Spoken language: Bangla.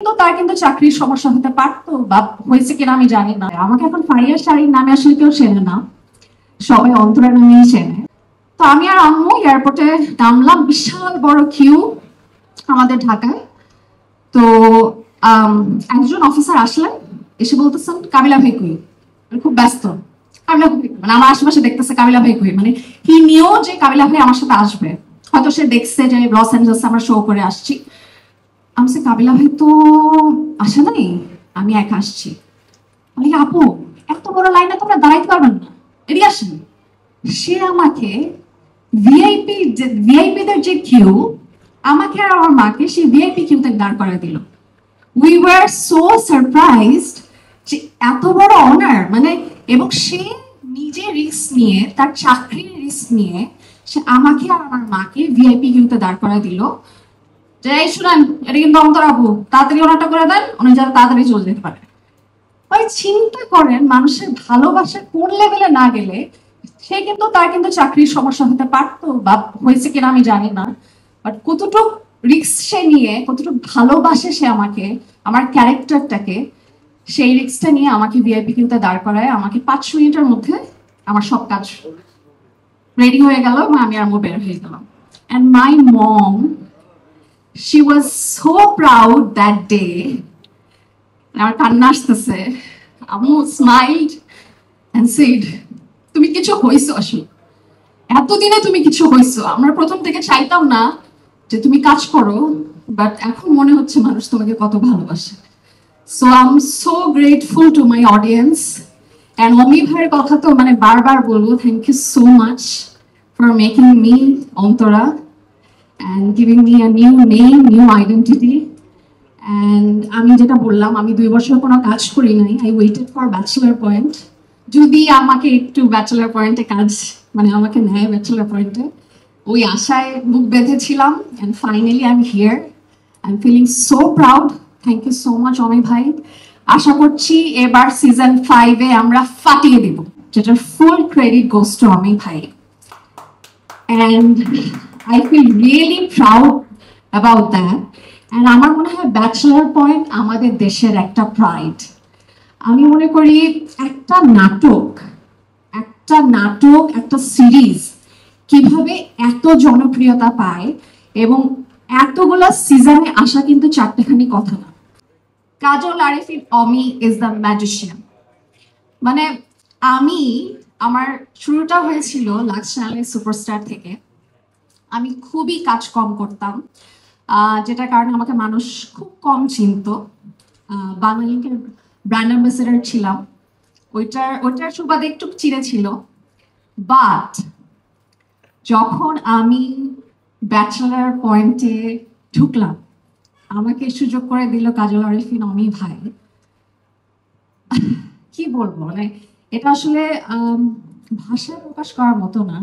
কিন্তু তার কিন্তু চাকরির সমস্যা হতে পারতো বা হয়েছে কিনা আমি জানি না। আমাকে এখন ফারিয়া শাড়ির নামে আসলে কেউ চেনে না, সবাই অন্তরা নামেই চেনে। তো আমি আর আম্মু এয়ারপোর্টে নামলাম, বিশাল বড় কিউ আমাদের ঢাকায়। তো আম, একজন অফিসার আসলেন, এসে বলতেছেন কাবিলা ভাই কই। আমি খুব ব্যস্ত। কাবিলা ভাই কই? মানে আমার আশেপাশে দেখতেছে কাবিলা ভাই কই, মানে হি নিও যে কাবিলা ভাই আমার সাথে আসবে। হয়তো সে দেখছে যে লস অ্যাঞ্জেলসে আমরা শো করে আসছি। আমি বলছি, কাবিলা ভাই তো আসে নাই, আমি একা আসছি। আমি আপু, এত বড় লাইনে তোমরা দাঁড়াইতে পারবেন না, এদিকে আসেন। সে আমাকে ভিআইপিদের যে কিউ, আমাকে আর আমার মাকে সেই ভিআইপি কিউতে দাঁড় করায় দিল। উই ওয়ার সো সারপ্রাইজড যে এত বড় অনার, মানে, এবং সে নিজে রিস্ক নিয়ে, তার চাকরির রিস্ক নিয়ে সে আমাকে আর আমার মাকে ভিআইপি কিউতে দাঁড় করায় দিল। যে এই শুনেন, এটা কিন্তু অন্তর আপু, তাড়াতাড়ি ওনারটা করে দেন, উনি যাতে তাড়াতাড়ি চলে যেতে পারে। ভাই চিন্তা করেন, মানুষের ভালোবাসা কোন লেভেলে না গেলে সে কিন্তু তার কিন্তু চাকরির সমস্যা হতে পারতো বা হয়েছে কিনা আমি জানি না, বাট কতটুক রিস্ক সে নিয়ে, কতটুক ভালোবাসে সে আমাকে, আমার ক্যারেক্টারটাকে, সেই রিস্কটা নিয়ে আমাকে ভিআইপি কিউতে দাঁড় করায়। আমাকে 5 মিনিটের মধ্যে আমার সব কাজ রেডি হয়ে গেল এবং আমি আর বের হয়ে গেলাম। And my mom, she was so proud that day. আমার কান্না আসতেছে। আম্মু স্মাইলড এন্ড সেড, তুমি কিছু হইছো আসলে, এতদিনে তুমি কিছু হইছো। আমরা প্রথম থেকে চাইতাম না যে তুমি কাজ করো, বাট এখন মনে হচ্ছে মানুষ তোমাকে কত ভালোবাসে। So I am so grateful to my audience. And Omi ভাইয়ের কথা তো মানে বারবার বলবো, thank you so much for making me Antara and giving me a new name, new identity. And আমি যেটা বললাম, আমি 2 বছর কোনো কাজ করি নাই, I waited for bachelor point, যদি আমাকে একটু ব্যাচেলার পয়েন্টে কাজ, মানে আমাকে নেয় ব্যাচেলার পয়েন্টে, ওই আশায় বুক বেঁধেছিলাম। And finally I am here, I am feeling so proud. Thank you so much Omi ভাই। আশা করছি এবার সিজন 5-এ আমরা ফাটিয়ে দিব, যেটার ফুল ক্রেডিট গোস টু অমি ভাই। And I feel really proud about that. And আমার মনে হয় ব্যাচেলার পয়েন্ট আমাদের দেশের একটা প্রাইড। আমি মনে করি একটা নাটক, একটা সিরিজ কিভাবে এত জনপ্রিয়তা পায় এবং এতগুলা সিজনে আসা কিন্তু চারটেখানি কথা না। কাজল আরিফিন অমি ইজ দ্য ম্যাজিশিয়ান। মানে আমি, আমার শুরুটা হয়েছিল লাক্স চ্যানেলের সুপারস্টার থেকে। আমি খুবই কাজ কম করতাম, যেটার কারণে আমাকে মানুষ খুব কম চিনতো। বাংলালিংকের ব্র্যান্ড অ্যাম্বাসেডার ছিলাম, ওইটার সুবাদে একটু চিনে ছিল। বাট যখন আমি ব্যাচেলার পয়েন্টে ঢুকলাম, আমাকে সুযোগ করে দিল কাজল আরিফিন অমি ভাই। কি বলবো, মানে এটা আসলে ভাষায় প্রকাশ করার মতো না।